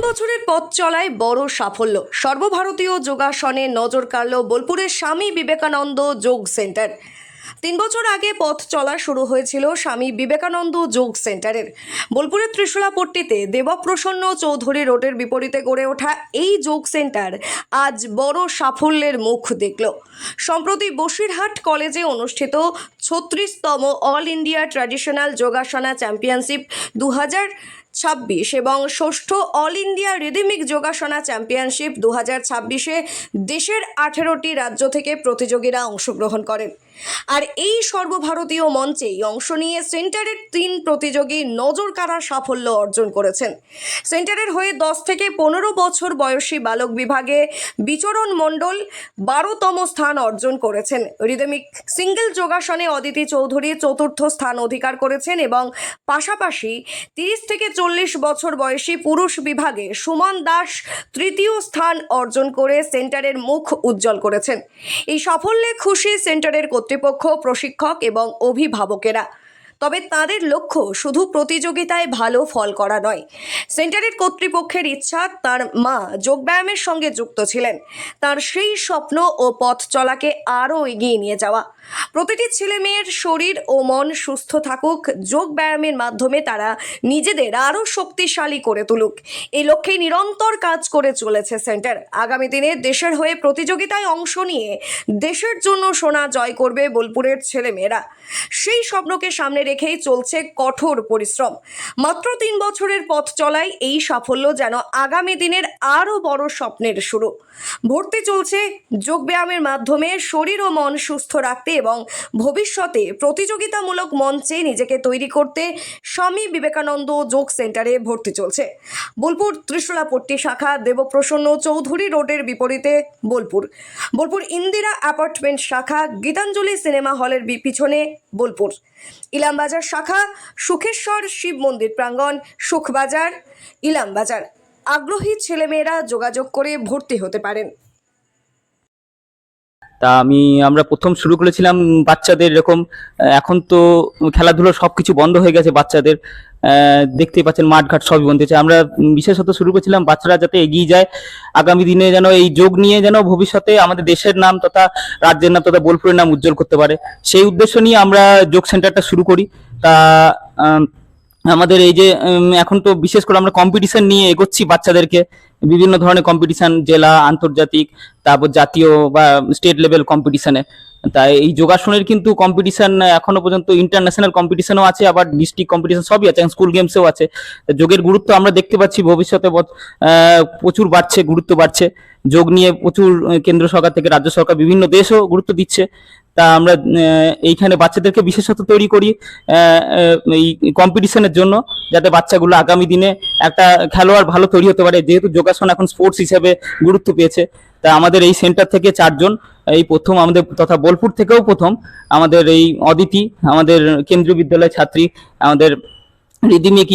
বছরের পথ চলায় বড় সাফল্য। সর্বভারতীয় যোগাসনে নজর কাড়ল বোলপুরের স্বামী বিবেকানন্দ যোগ সেন্টার। 3 বছর আগে পথ চলা শুরু হয়েছিল স্বামী বিবেকানন্দ যোগ সেন্টারের। বোলপুরের ত্রিশূলাপট্টিতে দেবপ্রসন্ন চৌধুরী রোডের বিপরীতে গড়ে ওঠা এই যোগ সেন্টার আজ বড় সাফল্যের মুখ দেখল। সম্প্রতি বসিরহাট কলেজে অনুষ্ঠিত 36তম all India traditional yogasana championship 2026 এবং ষষ্ঠ all India rhythmic yogasana championship 2026-এ দেশের 18টি রাজ্য থেকে প্রতিযোগীরা অংশগ্রহণ করেন। আর এই সর্বভারতীয় মঞ্চেই অংশ নিয়ে সেন্টারের 3 প্রতিযোগী নজর কাড়া সাফল্য অর্জন করেছেন। সেন্টারের হয়ে 10 থেকে 15 বছর বয়সী বালক বিভাগে বিচরণ মণ্ডল 12তম স্থান অর্জন করেছেন। রিদমিক সিঙ্গেল যোগাসনে অদিতি চৌধুরী 4র্থ স্থান অধিকার করেছেন এবং পাশাপাশি 30 থেকে 40 বছর বয়সী পুরুষ বিভাগে সুমন দাস 3য় স্থান অর্জন করে সেন্টারের মুখ উজ্জ্বল করেছেন। এই সাফল্যে খুশি সেন্টারের কর্তৃপক্ষ, প্রশিক্ষক এবং অভিভাবকেরা। তবে তাদের লক্ষ্য শুধু প্রতিযোগিতায় ভালো ফল করা নয়। সেন্টারের কর্তৃপক্ষের ইচ্ছা, তার মা যোগব্যায়ামের সঙ্গে যুক্ত ছিলেন, তার সেই স্বপ্ন ও পথ চলাকে আরও এগিয়ে নিয়ে যাওয়া। প্রতিটি ছেলে মেয়ের শরীর ও মন সুস্থ থাকুক, যোগব্যায়ামের মাধ্যমে তারা নিজেদের আরও শক্তিশালী করে তুলুক, এই লক্ষ্যে নিরন্তর কাজ করে চলেছে সেন্টার। আগামী দিনে দেশের হয়ে প্রতিযোগিতায় অংশ নিয়ে দেশের জন্য সোনা জয় করবে বোলপুরের ছেলেমেয়েরা। সেই স্বপ্নকে সামনে রেখেই চলছে কঠোর পরিশ্রম। মাত্র 3 বছরের পথ চলায় এই সাফল্য যেন আগামী দিনের আরও বড় স্বপ্নের শুরু। ভর্তি চলছে যোগব্যায়ামের মাধ্যমে শরীর ও মন সুস্থ রাখতে এবং ভবিষ্যতে প্রতিযোগিতামূলক মঞ্চে নিজেকে তৈরি করতে স্বামী বিবেকানন্দ যোগ সেন্টারে ভর্তি চলছে। বোলপুর ত্রিশূলাপট্টি শাখা, দেবপ্রসন্ন চৌধুরী রোডের বিপরীতে বোলপুর ইন্দিরা অ্যাপার্টমেন্ট শাখা, গীতাঞ্জলি সিনেমা হলের পিছনে বোলপুর। ইলামবাজার শাখা, সুখেশ্বর শিব মন্দির প্রাঙ্গণ, সুখবাজার, ইলামবাজার। আগ্রহী ছেলেমেয়েরা যোগাযোগ করে ভর্তি হতে পারেন। তা আমরা প্রথম শুরু করেছিলাম বাচ্চাদের এরকম। এখন তো খেলাধুলো সবকিছু বন্ধ হয়ে গেছে বাচ্চাদের, দেখতেই পাচ্ছেন মাঠঘাট সবই বন্ধ হয়েছে। আমরা বিশেষত শুরু করেছিলাম বাচ্চারা যাতে এগিয়ে যায়, আগামী দিনে যেন এই যোগ নিয়ে যেন ভবিষ্যতে আমাদের দেশের নাম তথা রাজ্যের নাম তথা বোলপুরের নাম উজ্জ্বল করতে পারে, সেই উদ্দেশ্য নিয়ে আমরা যোগ সেন্টারটা শুরু করি। তা আমাদের এই যে এখন তো বিশেষ করে আমরা কম্পিটিশন নিয়ে এগোচ্ছি বাচ্চাদেরকে, বিভিন্ন ধরনের কম্পিটিশন, জেলা, আন্তর্জাতিক, তারপর জাতীয় বা স্টেট লেভেল কম্পিটিশনে। তাই এই যোগাসনের কিন্তু কম্পিটিশন এখনো পর্যন্ত ইন্টারন্যাশনাল কম্পিটিশনও আছে, আবার ডিস্ট্রিক্ট কম্পিটিশন সবই আছে, স্কুল গেমসেও আছে। যোগের গুরুত্ব আমরা দেখতে পাচ্ছি ভবিষ্যতে প্রচুর বাড়ছে, গুরুত্ব বাড়ছে। যোগ নিয়ে প্রচুর কেন্দ্র সরকার থেকে রাজ্য সরকার বিভিন্ন দেশও গুরুত্ব দিচ্ছে। তা আমরা এইখানে বাচ্চাদেরকে বিশেষত তৈরি করি এই কম্পিটিশনের জন্য, যাতে বাচ্চাগুলো আগামী দিনে একটা খেলোয়াড় ভালো তৈরি হতে পারে। যেহেতু যোগাসন এখন স্পোর্টস হিসেবে গুরুত্ব পেয়েছে, তা আমাদের এই সেন্টার থেকে 4 জন, এই প্রথম আমাদের তথা বোলপুর থেকেও প্রথম আমাদের এই অদিতি, আমাদের কেন্দ্রীয় বিদ্যালয়ের ছাত্রী। আমাদের রিদমিক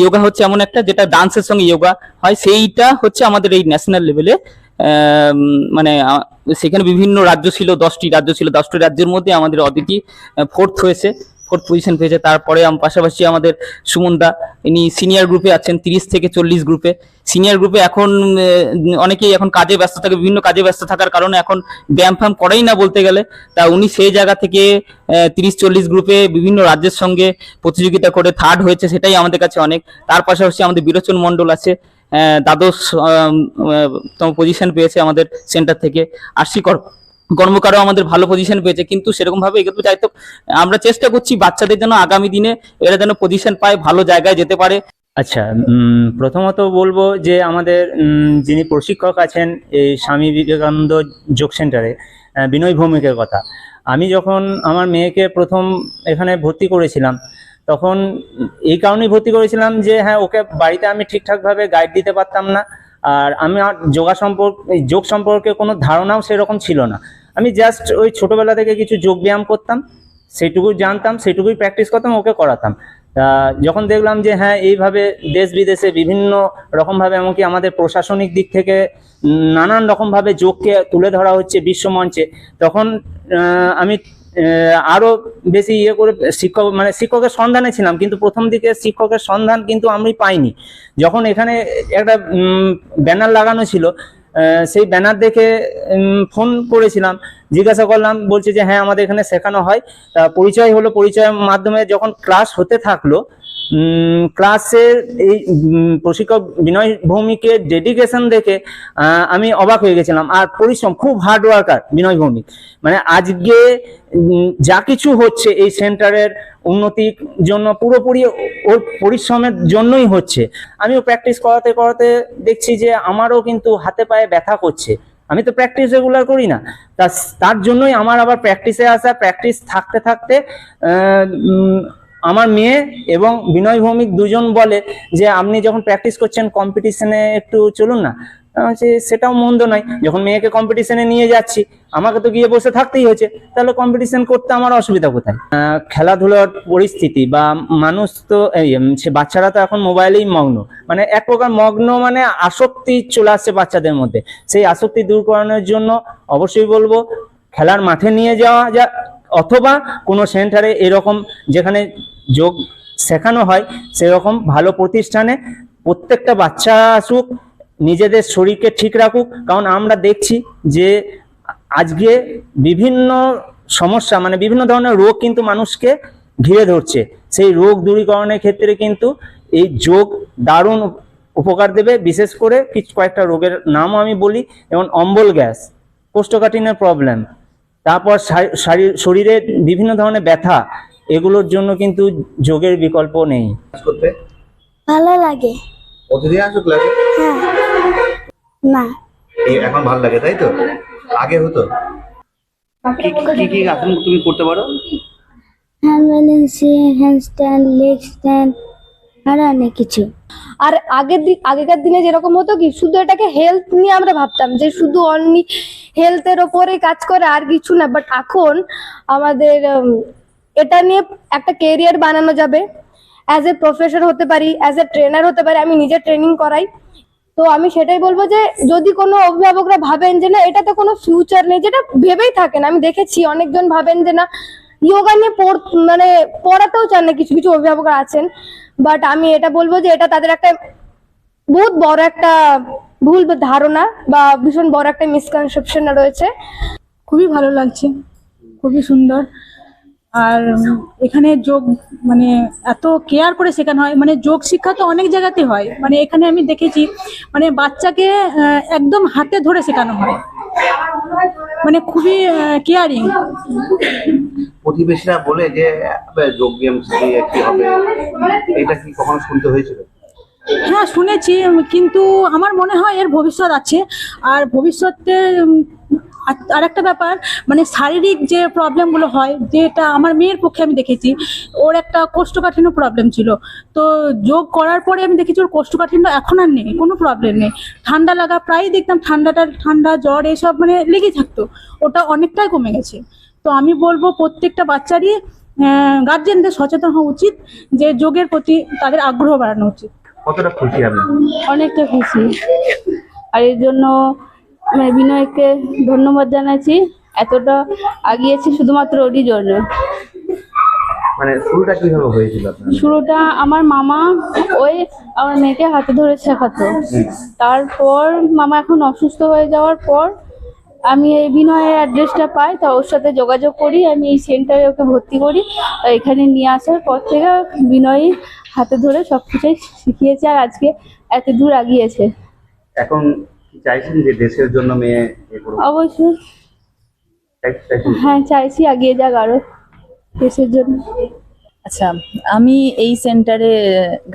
যোগা হচ্ছে এমন একটা যেটা ডান্সের সঙ্গে যোগা হয়, সেইটা হচ্ছে আমাদের এই ন্যাশনাল লেভেলে। মানে সেখানে বিভিন্ন রাজ্য ছিল, 10টি রাজ্য ছিল, 10টি রাজ্যের মধ্যে আমাদের অদিতি 4th হয়েছে, 4th পজিশন পেয়েছে। তারপরে পাশাপাশি আমাদের সুমনদা, ইনি সিনিয়র গ্রুপে আছেন, 30 থেকে 40 গ্রুপে। সিনিয়র গ্রুপে এখন অনেকেই এখন কাজে ব্যস্ত থাকে, বিভিন্ন কাজে ব্যস্ত থাকার কারণে এখন ব্যায়াম ফ্যাম করেই না বলতে গেলে। তা উনি সেই জায়গা থেকে 30-40 গ্রুপে বিভিন্ন রাজ্যের সঙ্গে প্রতিযোগিতা করে 3rd হয়েছে, সেটাই আমাদের কাছে অনেক। তার পাশাপাশি আমাদের বিরোচন মণ্ডল আছে, দ্বাদশতম পজিশন পেয়েছে আমাদের সেন্টার থেকে। আরসি কর্মকারও আমাদের ভালো পজিশন পেয়েছে, কিন্তু সেরকম ভাবে এগোতে চাই। তো আমরা চেষ্টা করছি বাচ্চাদের যেন আগামী দিনে এরা যেন পজিশন পায়, ভালো জায়গায় যেতে পারে। আচ্ছা, প্রথমত বলবো যে আমাদের যিনি প্রশিক্ষক আছেন এই স্বামী বিবেকানন্দ যোগ সেন্টারে, বিনয় ভৌমিকের কথা। আমি যখন আমার মেয়েকে প্রথম এখানে ভর্তি করেছিলাম, তখন এই কারণেই ভর্তি করেছিলাম যে হ্যাঁ, ওকে বাড়িতে আমি ঠিকঠাকভাবে গাইড দিতে পারতাম না, আর আমার যোগ সম্পর্কে কোনো ধারণাও সেরকম ছিল না। আমি জাস্ট ওই ছোটোবেলা থেকে কিছু যোগ ব্যায়াম করতাম, সেইটুকুই জানতাম, সেইটুকুই প্র্যাকটিস করতাম, ওকে করাতাম। যখন দেখলাম যে হ্যাঁ, এইভাবে দেশ বিদেশে বিভিন্ন রকমভাবে, এমনকি আমাদের প্রশাসনিক দিক থেকে নানান রকমভাবে যোগকে তুলে ধরা হচ্ছে বিশ্বমঞ্চে, তখন আমি আরো বেশি ইয়ে করে শিক্ষকের সন্ধানে ছিলাম, কিন্তু প্রথম দিকে শিক্ষকের সন্ধান কিন্তু আমি পাইনি। যখন এখানে একটা ব্যানার লাগানো ছিল, সেই ব্যানার দেখে ফোন করেছিলাম, জিজ্ঞাসা করলাম, বলছে যে হ্যাঁ আমাদের এখানে শেখানো হয়। তা পরিচয় হলো, পরিচয়ের মাধ্যমে যখন ক্লাস হতে থাকলো, ক্লাসের এই প্রশিক্ষক বিনয় ভৌমিকের ডেডিকেশন দেখে আমি অবাক হয়ে গেছিলাম। আর পরিশ্রম, খুব হার্ড ওয়ার্কার বিনয় ভৌমিক। মানে আজকে যা কিছু হচ্ছে এই সেন্টারের উন্নতির জন্য পুরোপুরি ওর পরিশ্রমের জন্যই হচ্ছে। আমিও প্র্যাকটিস করাতে করাতে দেখছি যে আমারও কিন্তু হাতে পায়ে ব্যথা করছে। আমি তো প্র্যাকটিস রেগুলার করি না, তার জন্যই আমার আবার প্র্যাকটিসে আসা। প্র্যাকটিস থাকতে থাকতে আমার মেয়ে এবং বিনয় ভৌমিক দুজন বলে যে আপনি যখন প্র্যাকটিস করছেন কম্পিটিশনে একটু চলুন না। সেটাও মন্দ নয়, যখন মেয়েকে কম্পিটিশনে নিয়ে যাচ্ছি আমাকে তো গিয়ে বসে থাকতেই হচ্ছে, তাহলে কম্পিটিশন করতে আমার অসুবিধা কোথায়? খেলাধুলার পরিস্থিতি বা মানুষ তো সে বাচ্চারা তো এখন মোবাইলেই মগ্ন, মানে এক প্রকার মগ্ন, মানে আসক্তি চলে আসছে বাচ্চাদের মধ্যে। সেই আসক্তি দূর করানোর জন্য অবশ্যই বলবো খেলার মাঠে নিয়ে যাওয়া যা, অথবা কোনো সেন্টারে এরকম যেখানে যোগ শেখানো হয় সেরকম ভালো প্রতিষ্ঠানে প্রত্যেকটা বাচ্চা আসুক, নিজেদের শরীরকে ঠিক রাখুক। কারণ আমরা দেখছি যে আজকে বিভিন্ন সমস্যা, মানে বিভিন্ন ধরনের রোগ কিন্তু মানুষকে ঘিরে ধরছে। সেই রোগ দূরীকরণের ক্ষেত্রে কিন্তু এই যোগ দারুণ উপকার দেবে। বিশেষ করে কয়েকটা রোগের নামও আমি বলি, যেমন অম্বল গ্যাস, কোষ্ঠকাঠিন্যের প্রবলেম, তারপর শরীরে বিভিন্ন ধরনের ব্যথা, এগুলোর জন্য কিন্তু যোগের বিকল্প নেই। করতে ভালো লাগে। প্রতিদিন আসো ক্লাসে? হ্যাঁ। না, এখন ভালো লাগে তাই তো? আগে হতো? কি কি কি আসন তুমি করতে পারো? Hand balancing, handstand, leg stand, আর অনেক কিছু। আর আগেকার দিনে যেরকম হতো কি, শুধু এটাকে হেলথ নিয়ে আমরা ভাবতাম যে শুধু অনলি হেলথের ওপরে কাজ করে আর কিছু না। বাট এখন আমাদের এটা নিয়ে একটা কেরিয়ার বানানো যাবে। অ্যাজ এ প্রফেসর হতে পারি, অ্যাজ এ ট্রেনার হতে পারি। আমি নিজে ট্রেনিং করাই, তো আমি সেটাই বলবো যে যদি কোনো অভিভাবকরা ভাবেন যে না এটাতে কোনো ফিউচার নেই, যেটা ভেবেই থাকেন, আমি দেখেছি অনেকজন ভাবেন যে না যোগা নিয়ে মানে পড়াতেও চান না, কিছু কিছু অভিভাবকরা আছেন। বাট আমি এটা বলবো যে এটা তাদের একটা বহুত বড় একটা ভুল ধারণা বা ভীষণ বড় একটা মিসকনসেপশন রয়েছে। খুবই ভালো লাগছে, খুবই সুন্দর। আর এখানে যোগ মানে এত কেয়ার করে শেখানো হয়, মানে যোগ শিক্ষা তো অনেক জায়গাতে হয়, মানে এখানে আমি দেখেছি মানে বাচ্চাকে একদম হাতে ধরে শেখানো হয়, মানে খুবই কেয়ারিং। প্রতিবেশীরা বলে যে যোগ ব্যায়াম শিখিয়ে কি হবে, এটা কি কখনো শুনতে হয়েছিল? হ্যাঁ শুনেছি, কিন্তু আমার মনে হয় এর ভবিষ্যৎ আছে। আর ভবিষ্যতে আর একটা ব্যাপার, মানে শারীরিক যে প্রবলেমগুলো হয়, যেটা আমার মেয়ের পক্ষে আমি দেখেছি, ওর একটা কোষ্ঠকাঠিন্য প্রবলেম ছিল। তো যোগ করার পরে আমি দেখেছি ওর কোষ্ঠকাঠিন্য এখন আর নেই, কোনো প্রবলেম নেই। ঠান্ডা লাগা প্রায়ই দেখতাম, ঠান্ডা জ্বর এসব মানে লেগেই থাকতো, ওটা অনেকটাই কমে গেছে। তো আমি বলবো প্রত্যেকটা বাচ্চারই গার্জেনদের সচেতন হওয়া উচিত, যে যোগের প্রতি তাদের আগ্রহ বাড়ানো উচিত। কতটা খুশি আমি? অনেকটা খুশি। আর এর জন্য মানে বিনয়কে ধন্যবাদ জানাচ্ছি, এতটা আগিয়েছি শুধুমাত্র ওরই জন্য। মানে শুরুটা কিভাবে হয়েছিল আপনার? শুরুটা আমার মামা আমার মেয়েকে হাতে ধরে শেখাতো। তারপর মামা এখন অসুস্থ হয়ে যাওয়ার পর আমি এই বিনয়ের অ্যাড্রেসটা পাই, তা ওর সাথে যোগাযোগ করি, আমি এই সেন্টারে ওকে ভর্তি করি। এখানে নিয়ে আসার পর থেকে বিনয় হাতে ধরে সবকিছুই শিখিয়েছে, আর আজকে এত দূর আগিয়েছে। এখন কি চাইছেন যে দেশের জন্য মেয়ে করুক? অবশ্যই হ্যাঁ, চাইছি আগিয়ে যাক আরো দেশের জন্য। আচ্ছা, আমি এই সেন্টারে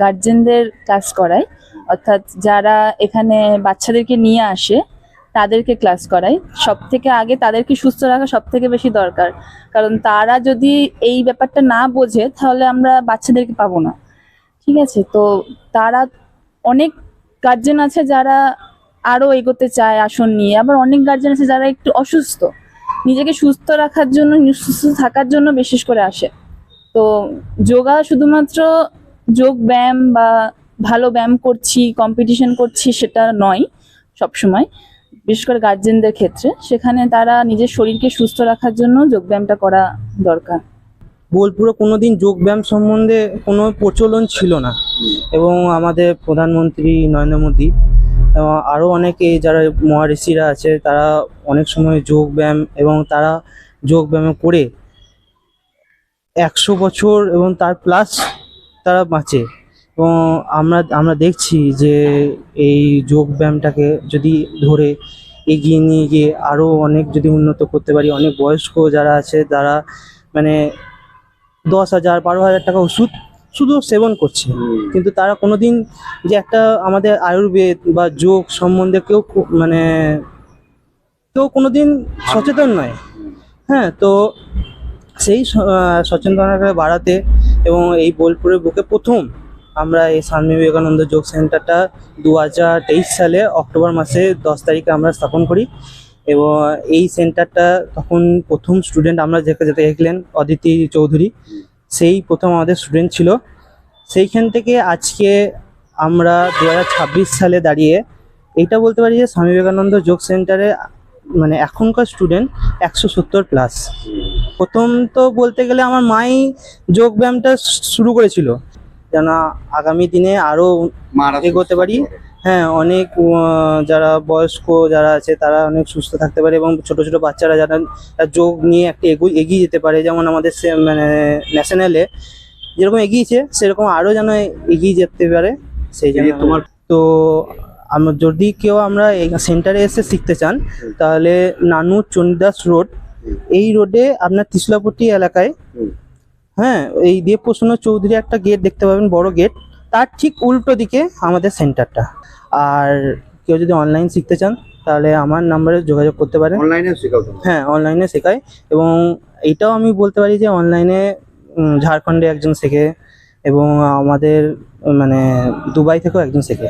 গার্জেনদের ক্লাস করাই, অর্থাৎ যারা এখানে বাচ্চাদেরকে নিয়ে আসে তাদেরকে ক্লাস করাই। সব থেকে আগে তাদেরকে সুস্থ রাখা সব থেকে বেশি দরকার, কারণ তারা যদি এই ব্যাপারটা না বোঝে তাহলে আমরা বাচ্চাদেরকে পাবো না। ঠিক আছে, তো তারা অনেক গার্জেন আছে যারা আরো এগোতে চায় আসন নিয়ে, আবার অনেক গার্জেন আছে যারা একটু অসুস্থ, নিজেকে সুস্থ রাখার জন্য, সুস্থ থাকার জন্য বিশেষ করে আসে। তো যোগা শুধুমাত্র যোগ ব্যায়াম বা ভালো ব্যায়াম করছি, কম্পিটিশন করছি সেটা নয় সবসময়। বিশেষ করে গার্জেনদের ক্ষেত্রে, সেখানে তারা নিজের শরীরকে সুস্থ রাখার জন্য যোগব্যায়ামটা করা দরকার। বোলপুরে কোনোদিন যোগব্যায়াম সম্বন্ধে কোনো প্রচলন ছিল না, এবং আমাদের প্রধানমন্ত্রী নরেন্দ্র মোদী এবং আরও অনেকে যারা মহারিষিরা আছে তারা অনেক সময় যোগব্যায়াম এবং তারা যোগব্যায়াম করে 100 বছর এবং তার প্লাস তারা বাঁচে। এবং আমরা দেখছি যে এই যোগব্যায়ামটাকে যদি ধরে এগিয়ে নিয়ে গিয়ে আরও অনেক যদি উন্নত করতে পারি, অনেক বয়স্ক যারা আছে তারা মানে 10,000 12,000 টাকা ওষুধ শুধু সেবন করছে, কিন্তু তারা কোনোদিন যে একটা আমাদের আয়ুর্বেদ বা যোগ সম্বন্ধে কেউ কোনোদিন সচেতন নয়। হ্যাঁ, তো সেই সচেতনতা বাড়াতে এবং এই বোলপুরের বুকে প্রথম আমরা এই স্বামী বিবেকানন্দ যোগ সেন্টারটা 2023 সালে অক্টোবর মাসে 10 তারিখে আমরা স্থাপন করি। এবং এই সেন্টারটা তখন প্রথম স্টুডেন্ট আমরা যেতে দেখলেন অদিতি চৌধুরী, সেই প্রথম আমাদের স্টুডেন্ট ছিল। সেইখান থেকে আজকে আমরা 2026 সালে দাঁড়িয়ে এইটা বলতে পারি যে স্বামী বিবেকানন্দ যোগ সেন্টারে মানে এখনকার স্টুডেন্ট 170 প্লাস। প্রথম তো বলতে গেলে আমার মাই যোগ ব্যায়ামটা শুরু করেছিল, যেন আগামী দিনে আরও এগোতে পারি। হ্যাঁ, অনেক যারা বয়স্ক যারা আছে তারা অনেক সুস্থ থাকতে পারে, এবং ছোট ছোট বাচ্চারা যারা যোগ নিয়ে একটা এগিয়ে যেতে পারে, যেমন আমাদের মানে ন্যাশনালে যেরকম এগিয়েছে সেরকম আরও যেন এগিয়ে যেতে পারে। সেই জন্য তোমার তো আমরা যদি কেউ আমরা এই সেন্টারে এসে শিখতে চান তাহলে নানু চণ্ডীদাস রোড, এই রোডে আপনার ত্রিশুলাপট্টি এলাকায়, হ্যাঁ, এই দেবপ্রসন্ন চৌধুরী একটা গেট দেখতে পাবেন, বড় গেট, তার ঠিক উল্টো দিকে আমাদের সেন্টারটা। আর কেউ যদি অনলাইন শিখতে চান তাহলে আমার নাম্বারে যোগাযোগ করতে পারেন। অনলাইনে শেখাও? হ্যাঁ, অনলাইনে শেখাই, এবং এইটাও আমি বলতে পারি যে অনলাইনে ঝাড়খণ্ডে একজন শেখে এবং আমাদের মানে দুবাই থেকেও একজন শেখে।